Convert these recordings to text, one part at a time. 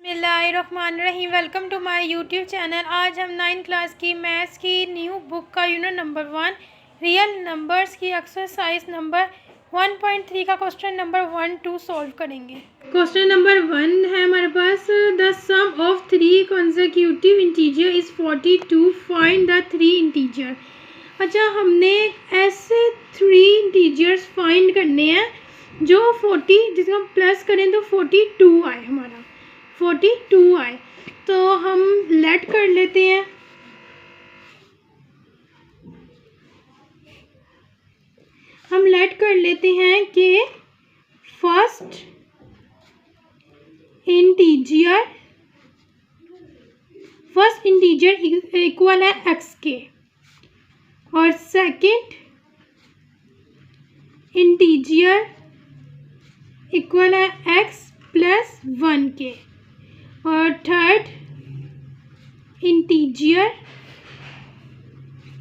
बिस्मिल्लाहिर्रहमानिर्रहीम। Welcome to my YouTube channel. आज हम 9th क्लास की मैथ्स की न्यू बुक का यूनिट नंबर 1 रियल नंबर्स की एक्सरसाइज नंबर 1.3 का क्वेश्चन नंबर 1 2 सॉल्व करेंगे। क्वेश्चन नंबर 1 है हमारे पास, the sum of 3 consecutive integer is 42, find the 3 integer. अच्छा, हमने ऐसे 3 इंटीजर्स फाइंड करने हैं जो 40, जिसको हम प्लस करें तो 42 आए, हमारा 42 आए। तो हम लेट कर लेते हैं। हम लेट कर लेते हैं कि फर्स्ट इंटीजर इक्वल है x के और सेकंड इंटीजर इक्वल है x प्लस 1 के और थर्ड इंटीजर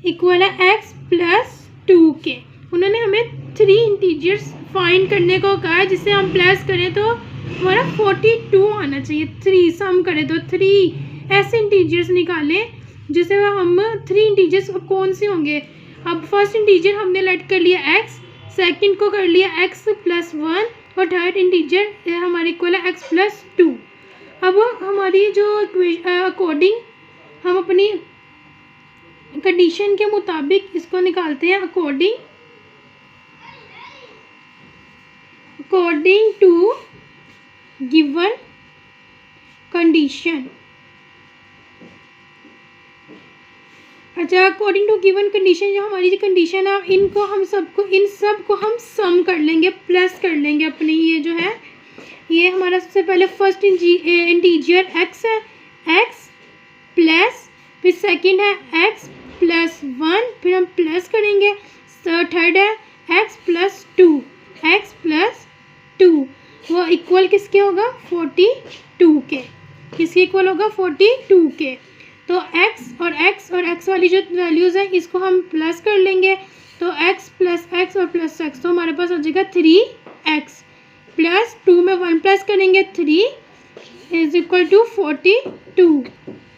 इक्वल है x प्लस 2 के। उन्होंने हमें 3 इंटीजर्स फाइंड करने को कहा है जिसे हम प्लस करें तो हमारा 42 आना चाहिए। 3 सम करें तो 3 ऐसे इंटीजर्स निकालें जिसे हम 3 इंटीजर्स कौन से होंगे। अब फर्स्ट इंटीजर हमने लेट कर लिया x, सेकंड को कर लिया x प्लस 1 और थर्ड इंटीजर हमारे इक्वल है x प्लस 2। अब हमारी जो अकॉर्डिंग हम अपनी कंडीशन के मुताबिक इसको निकालते हैं। According to given condition. अच्छा, अकॉर्डिंग टू गिवन कंडीशन, जो हमारी जो कंडीशन है इनको हम इन सबको हम सम कर लेंगे, प्लस कर लेंगे अपनी। ये जो है ये हमारा सबसे पहले फर्स्ट इंटीजर x है, x प्लस, फिर सेकंड है x प्लस 1, फिर हम प्लस करेंगे। थर्ड है x प्लस 2, x प्लस 2, वो इक्वल किसके होगा 42 के। किसके इक्वल होगा 42 के। तो x और x वाली जो वैल्यूज़ हैं इसको हम प्लस कर लेंगे। तो x प्लस x और प्लस x, तो हमारे पास हो जाएगा 3x प्लस 2 में 1 प्लस करेंगे 3 is equal to 42।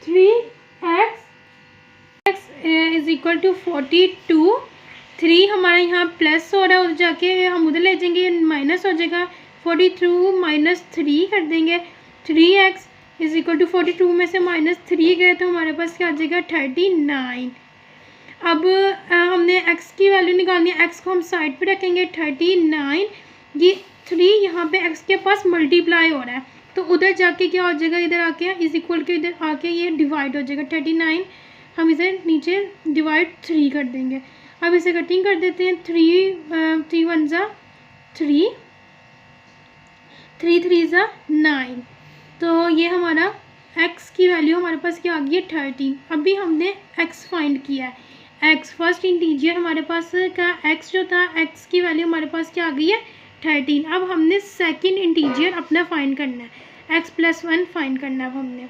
3x is equal to 42। 3 हमारा यहाँ प्लस हो रहा है, उधर जाके हम उधर ले जाएंगे, ये माइनस हो जाएगा। 42 माइनस 3 कर देंगे। 3x इज इक्वल टू 42 में से माइनस 3 गए तो हमारे पास क्या आ जाएगा 39। अब हमने x की वैल्यू निकालनी है। x को हम साइड पे रखेंगे 39। ये 3 यहाँ पे x के पास मल्टीप्लाई हो रहा है तो उधर जाके क्या हो जाएगा, इधर आके इज इक्वल के इधर आके ये डिवाइड हो जाएगा। 39 हम इसे नीचे डिवाइड 3 कर देंगे। अब इसे कटिंग कर देते हैं। 3 1 ज़ा 3, 3 3 ज़ा 9। तो ये हमारा x की वैल्यू हमारे पास क्या आ गई है 13। अभी हमने x फाइंड किया है। x फर्स्ट इंटीजर हमारे पास का x जो था, x की वैल्यू हमारे पास क्या आ गई है 13। अब हमने सेकंड इंटीजर अपना फाइंड करना है, x प्लस 1 फाइंड करना है। अब हमने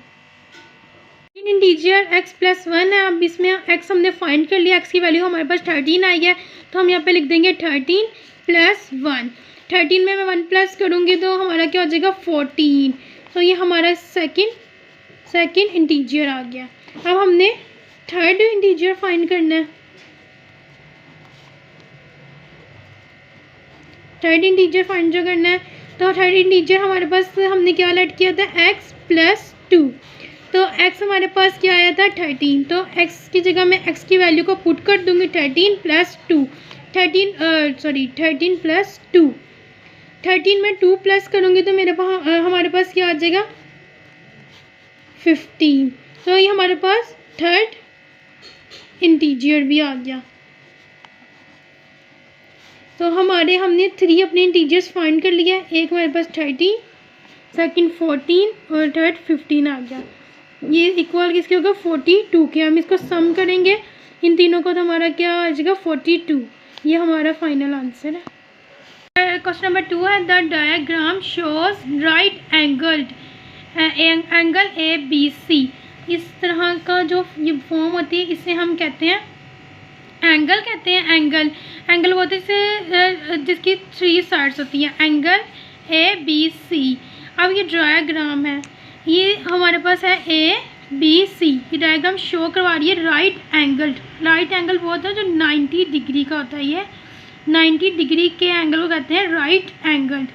सेकंड इंटीजर x प्लस 1 है। अब इसमें x हमने फाइंड कर लिया, x की वैल्यू हमारे पास 13 आई है तो हम यहाँ पे लिख देंगे 13 प्लस 1। 13 में मैं 1 प्लस करूँगी तो हमारा क्या हो जाएगा 14। तो ये हमारा सेकंड इंटीजर आ गया। अब हमने थर्ड इंटीजर फाइंड करना है। थर्ड इंटीजर फाइंड जो करना है तो थर्ड इंटीजर हमारे पास हमने क्या लेट किया था x प्लस 2। तो x हमारे पास क्या आया था 13। तो x की जगह मैं x की वैल्यू को पुट कर दूंगी 13 प्लस 2। 13 प्लस 2। 13 में 2 प्लस करूँगी तो मेरे पास हमारे पास क्या आ जाएगा 15। तो ये हमारे पास थर्ड इंटीजर भी आ गया। तो हमने 3 अपने इंटीजर्स फाइंड कर लिया। एक हमारे पास 30, सेकंड 14 और थर्ड 15 आ गया। ये इक्वल किसके होगा 42 के। हम इसको सम करेंगे इन तीनों को तो हमारा क्या आ जाएगा 42। ये हमारा फाइनल आंसर है। क्वेश्चन नंबर 2 है, the diagram shows right angle ABC। इस तरह का जो ये फॉर्म होती है इसे हम कहते हैं एंगल कहते हैं। एंगल वो होते हैं जिसकी 3 साइड्स होती हैं, एंगल ABC। अब ये डायग्राम है। ये हमारे पास है ए बी सी, ये डायग्राम शो करवा रही है राइट एंगल्ड। राइट एंगल वो होता है जो 90 डिग्री का होता है, ये 90 डिग्री के एंगल को कहते हैं right angled.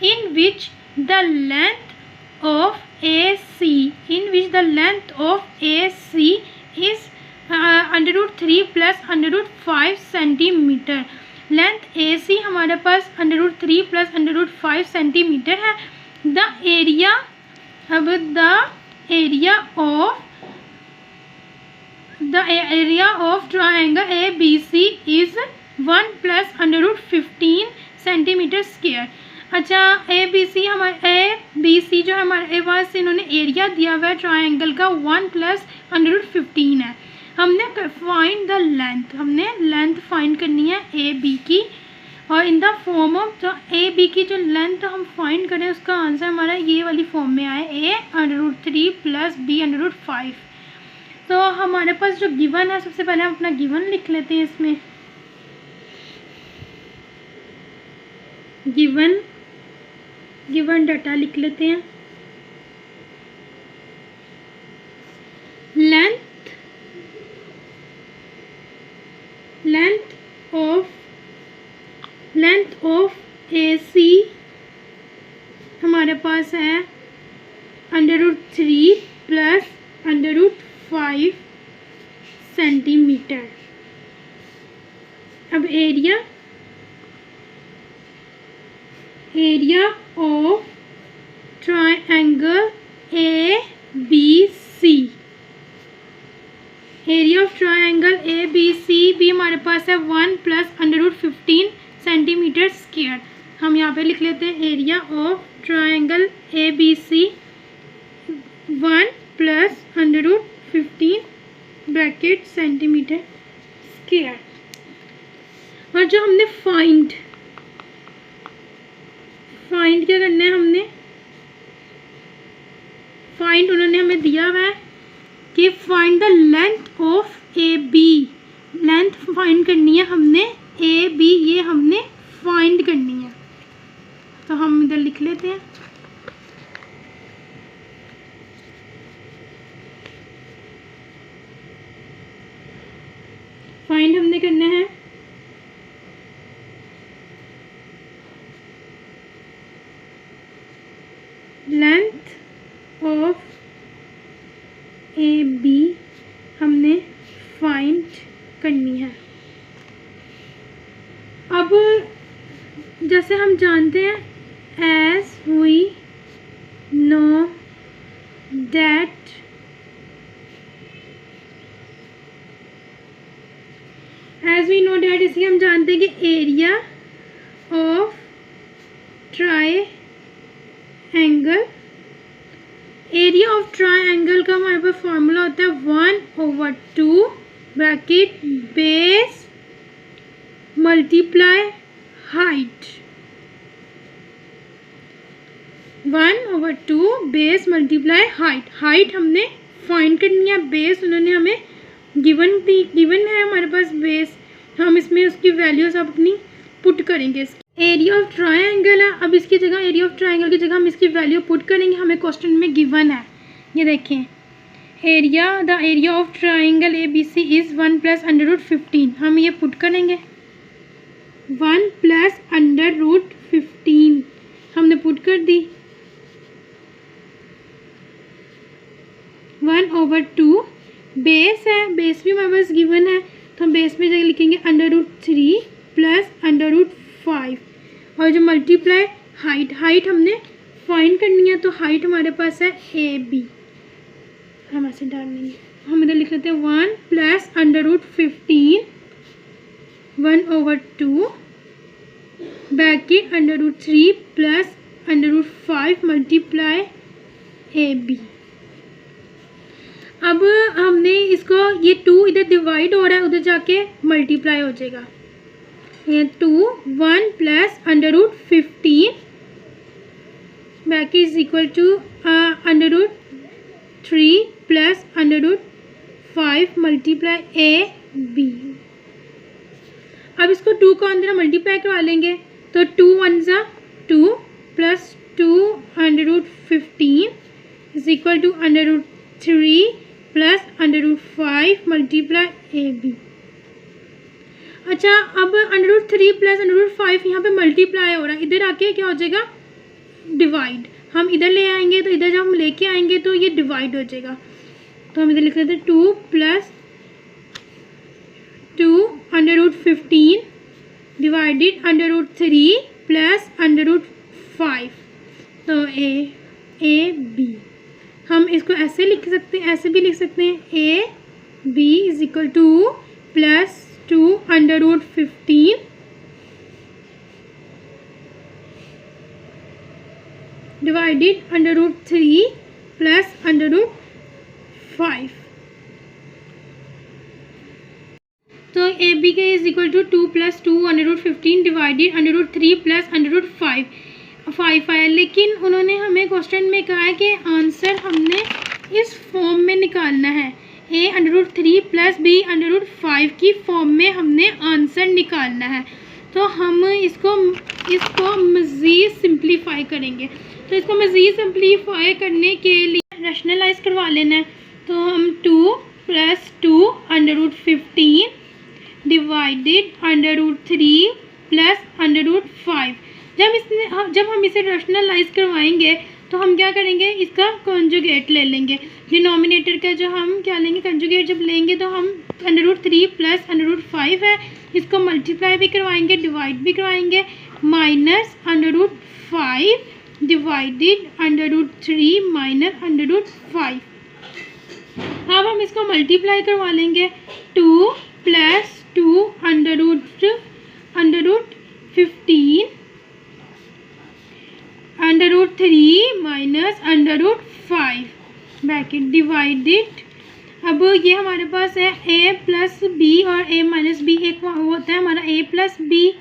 In which the length of A C, in which the length of A C is √3 plus √5 centimetre. Length A C हमारे पास √3 प्लस √5 सेंटीमीटर है। द एरिया, अब the area of triangle A B C is 1 plus √15 centimetre square. अच्छा, A B सी जो हमारे पास इन्होंने area दिया हुआ है ट्रायंगल का 1 प्लस √15 है। हमने फाइंड द लेंथ, हमने लेंथ फाइंड करनी है ए बी की, और इन द फॉर्म ऑफ जो ए बी की जो लेंथ हम फाइंड करें उसका आंसर हमारा ये वाली फॉर्म में आए, ए √3 प्लस बी √5। तो हमारे पास जो गिवन है, सबसे पहले हम अपना गिवन लिख लेते हैं। इसमें गिवन डाटा लिख लेते हैं। लेंथ ऑफ ए सी हमारे पास है √3 प्लस √5 सेंटीमीटर। अब area of triangle A B C, area of triangle A B C भी हमारे पास है 1 प्लस √15 सेंटीमीटर स्क्वायर। हम यहाँ पे लिख लेते हैं area of triangle A B C 1 plus √15 bracket centimetre square. और जो हमने फाइंड क्या करना है, हमने फाइंड उन्होंने हमें दिया हुआ है कि find the length of A B, length find करनी है हमने ए बी, ये हमने फाइंड करनी है। तो हम इधर लिख लेते हैं फाइंड हमने करना है लेंथ ऑफ ए बी, हमने फाइंड करनी है। अब जैसे हम जानते हैं, एज वी नो दैट इसलिए हम जानते हैं कि एरिया ऑफ ट्रायंगल का हमारे पास फॉर्मूला होता है 1/2 bracket base multiply height, 1/2 base multiply height. Height हमने फाइंड करनी है, बेस उन्होंने हमें गिवन है हमारे पास बेस, हम इसमें उसकी वैल्यूज अपनी पुट करेंगे। एरिया ऑफ ट्रायंगल है, अब इसकी जगह एरिया ऑफ ट्रायंगल की जगह हम इसकी वैल्यू पुट करेंगे, हमें क्वेश्चन में गिवन है। ये देखें, the area of triangle A B C is 1 plus √15, हम ये पुट करेंगे 1 प्लस √15 हमने पुट कर दी, 1/2 बेस है, बेस भी हमारे पास गिवन है, तो हम बेस में जगह लिखेंगे √3 प्लस √5, और जो मल्टीप्लाई हाइट हमने फाइंड करनी है, तो हाइट हमारे पास है ए बी, हम ऐसे डाल लेंगे। हम इधर लिख लेते हैं 1 plus √15 1/2 bracket √3 plus √5 multiply A B. अब हमने इसको, ये 2 इधर डिवाइड हो रहा है, उधर जाके मल्टीप्लाई हो जाएगा, ये 1 plus √15 bracket is equal to √3 plus √5 multiply A B. अब इसको 2 को अंदर मल्टीप्लाई करवा लेंगे, तो 2 1 ज़ा 2 plus 2 √15 is equal to √3 plus √5 multiply A B. अच्छा, अब √3 प्लस √5 यहाँ पे मल्टीप्लाई हो रहा है, इधर आके क्या हो जाएगा, डिवाइड। हम इधर ले आएंगे तो इधर जब हम लेके आएंगे तो ये डिवाइड हो जाएगा। तो हम इधर लिख लेते हैं 2 प्लस 2 √15 डिवाइडेड √3 प्लस √5। तो ए बी हम इसको ऐसे लिख सकते हैं, ऐसे भी लिख सकते हैं, A B is equal to plus 2 √15 divided √3 plus √5। तो ए बी के is equal to 2 plus 2 √15 divided √3 plus √5 आया। लेकिन उन्होंने हमें क्वेश्चन में कहा है कि आंसर हमने इस फॉर्म में निकालना है, a √3 प्लस b √5 की फॉर्म में हमने आंसर निकालना है। तो हम इसको मज़ीद सिंप्लीफाई करेंगे। तो इसको मज़ीद सिंप्लीफाई करने के लिए रैशनलाइज करवा लेना है। तो हम 2 प्लस 2 √15 डिवाइडेड √3 प्लस √5। जब हम इसे रैशनलाइज करवाएंगे तो हम क्या करेंगे, इसका कॉन्जुगेट ले लेंगे। डिनोमिनेटर का जो हम क्या लेंगे, कॉन्जुगेट जब लेंगे तो हम √3 प्लस √5 है, इसको मल्टीप्लाई भी करवाएंगे, डिवाइड भी करवाएंगे, माइनस √5 डिवाइडेड √3 माइनस √5। अब हम इसको मल्टीप्लाई करवा लेंगे, 2 प्लस 2 √15 √3 माइनस √5 ब्रैकेट डिवाइडेड। अब ये हमारे पास है a प्लस बी और a माइनस बी, एक होता है हमारा a plus B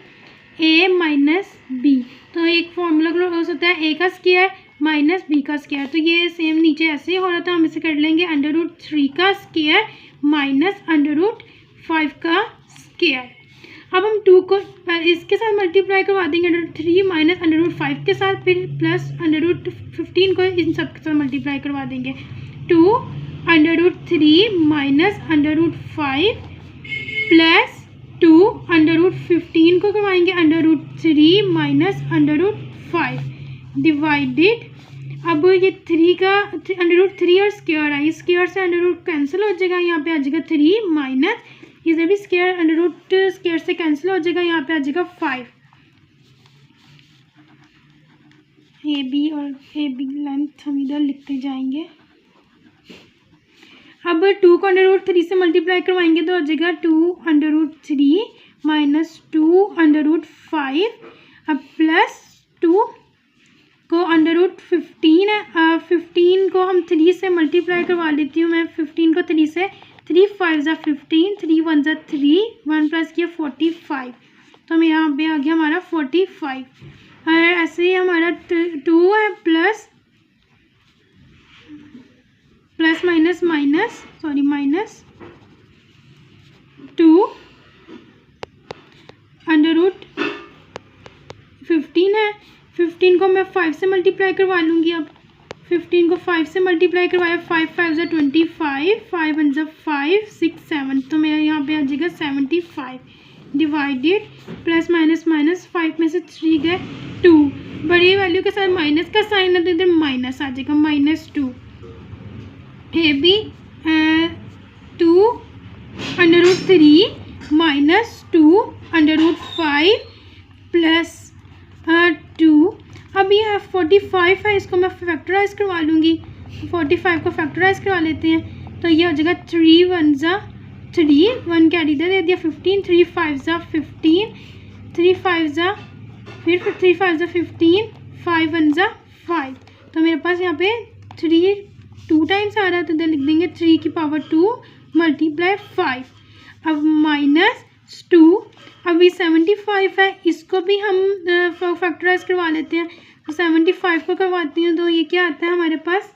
a minus B. तो एक फॉर्मूला क्लोज होता है a का स्क्वायर माइनस b का स्क्वायर। तो ये सेम नीचे ऐसे ही हो रहा था, हम इसे कर लेंगे √3 का स्क्वायर माइनस √5 का स्क्वायर। अब हम 2 को इसके साथ मल्टीप्लाई करवा देंगे √3 माइनस √5 के साथ, फिर प्लस √15 को इन सब के साथ मल्टीप्लाई करवा देंगे। 2 √3 माइनस √5 प्लस 2 √15 को करवाएंगे √3 माइनस √5 डिवाइडेड। अब ये 3 का √3 और स्क्वायर है, स्क्वायर से √ कैंसिल हो जाएगा, यहाँ पे आ जाएगा 3 माइनस इधर भी स्क्वायर स्क्वायर से कैंसिल हो जाएगा, यहाँ पे आ जाएगा 5। ए बी और ए बी लेंथ हम इधर लिखते जाएंगे। अब 2 को √3 से मल्टीप्लाई करवाएंगे तो आ जाएगा 2 √3 माइनस 2 √5। अब प्लस 2 को √15 है, 15 को हम 3 से मल्टीप्लाई करवा लेती हूँ मैं, 15 को 3 से, 3 5 ज़ा 15, 3 1 ज़ा 3, 1 प्लस किया 45। तो मेरा यहाँ पे आ गया हमारा 45। और ऐसे ही हमारा 2 है प्लस माइनस माइनस 2 √15 है, 15 को मैं 5 से मल्टीप्लाई करवा लूँगी। अब 15 को 5 से मल्टीप्लाई करवाया, 5 5 ज़ा 25, 5 1 ज़ा 5, 6 7, तो मेरा यहाँ पे आ जाएगा 75 डिवाइडेड प्लस माइनस 5 में से 3 गए 2, बड़ी वैल्यू के साथ माइनस का साइन है तो इधर माइनस आ जाएगा, -2। A B 2 √3 minus 2 √5 plus 2। अब ये 45 है, इसको मैं फैक्टराइज करवा लूँगी, 45 को फैक्टराइज करवा लेते हैं। तो ये हो जाएगा 3 1 ज़ा 3, 1 कैरी दे दिया 15, 3 5 ज़ा 15, 3 5 ज़ा फिर 3 5 ज़ा 15, 5 1 ज़ा 5। तो मेरे पास यहाँ पे 3 2 टाइम्स आ रहा है, तो इधर लिख देंगे 3 की पावर 2 मल्टीप्लाई 5। अब -2, अब ये 75 है, इसको भी हम फैक्टराइज करवा लेते हैं। तो 75 को करवाती हूँ तो ये क्या आता है हमारे पास,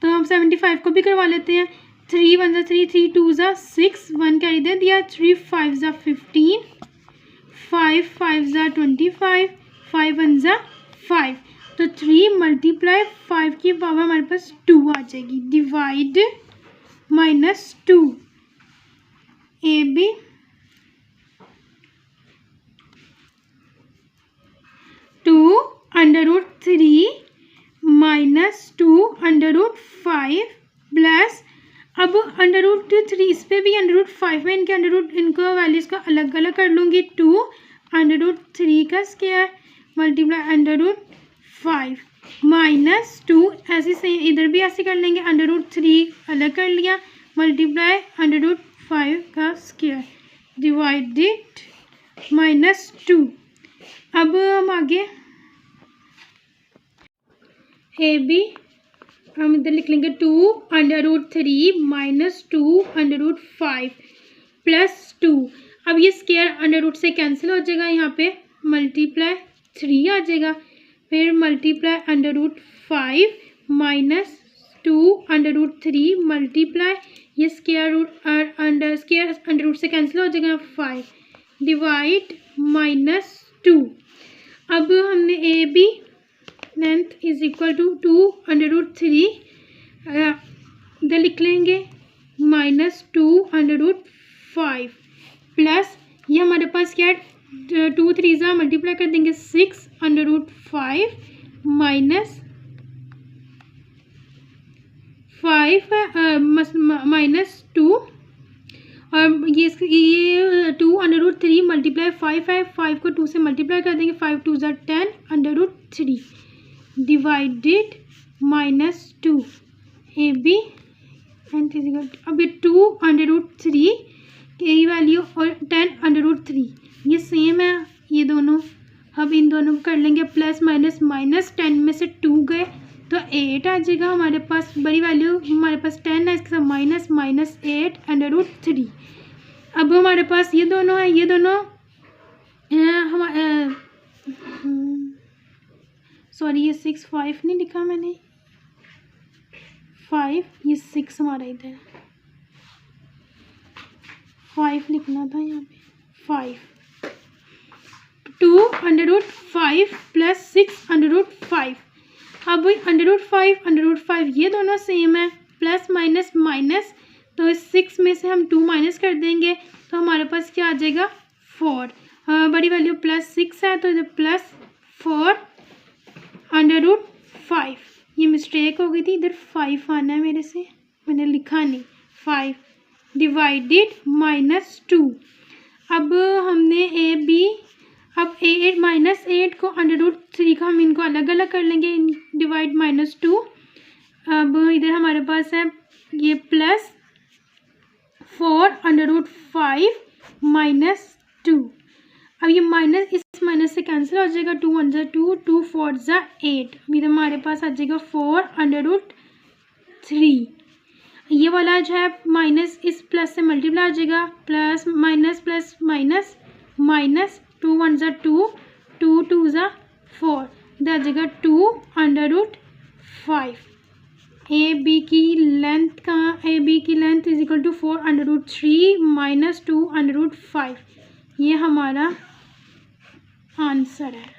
तो हम 75 को भी करवा लेते हैं। 3 1 ज़ा 3, 3 2 ज़ा 6, 1 कैरी दे दिया, 3 5 ज़ा 15, 5 5 ज़ा 25, 5 1 ज़ा 5। तो 3 मल्टीप्लाई 5 की पावर हमारे पास 2 आ जाएगी। डिवाइड -2 ए बी 2 √3 -2 √5 प्लस अब √3 इस पर भी √5 में इनको वैल्यूज़ को अलग अलग कर लूँगी। 2 √3 का स्क्वायर मल्टीप्लाई √5 -2 ऐसे से इधर भी ऐसे कर लेंगे। √3 अलग कर लिया मल्टीप्लाई √5 का स्क्वायर डिवाइडेड -2। अब हम आगे ए बी हम इधर लिख लेंगे 2 √3 -2 √5 प्लस 2। अब ये स्क्वायर √ से कैंसिल हो जाएगा, यहाँ पे मल्टीप्लाई 3 आ जाएगा, फिर मल्टीप्लाई √5 -2 √3 मल्टीप्लाई ये स्क्वायर √ से कैंसिल हो जाएगा 5 डिवाइड -2। अब हमने A B length is equal to 2 √3 इधर लिख लेंगे -2 √5 प्लस ये हमारे पास क्या है 2 3 मल्टीप्लाई कर देंगे 6 √5 -2 और ये 2 √3 मल्टीप्लाई 5 है, 5 को 2 से मल्टीप्लाई कर देंगे 5 2 10 √3 divided -2 A B and physical. अब ये 2 √3 की वैल्यू और 10 √3 ये सेम है ये दोनों। अब इन दोनों को कर लेंगे प्लस माइनस माइनस 10 में से 2 गए तो 8 आ जाएगा हमारे पास। बड़ी वैल्यू हमारे पास 10 है, इसके साथ माइनस 8 √3। अब हमारे पास ये दोनों है, ये दोनों सॉरी ये 6 5 नहीं लिखा मैंने 5, ये 6 हमारा इधर 5 लिखना था यहाँ पे 5 2 √5 प्लस 6 √5। अब √5 ये दोनों सेम है, प्लस माइनस माइनस, तो इस 6 में से हम 2 माइनस कर देंगे तो हमारे पास क्या आ जाएगा 4। बड़ी वैल्यू प्लस 6 है तो इधर प्लस 4 √5। ये मिस्टेक हो गई थी, इधर 5 आना है मेरे से, मैंने लिखा नहीं 5 डिवाइडेड -2। अब हमने ए बी अब 8 -8 को √3 का हम इनको अलग अलग कर लेंगे डिवाइड -2। अब इधर हमारे पास है ये प्लस 4 √5 -2। अब ये माइनस इस माइनस से कैंसिल हो जाएगा 2 1 2 2 4 8। अभी हमारे पास आ जाएगा 4 √3। ये वाला जो है माइनस इस प्लस से मल्टीप्लाई हो जाएगा प्लस माइनस माइनस 2 1 2 2 2 4 इधर आ जाएगा 2 √5। ए बी की लेंथ कहाँ, ए बी की लेंथ इज इक्वल टू 4 √3 -2 √5। ये हमारा आंसर है।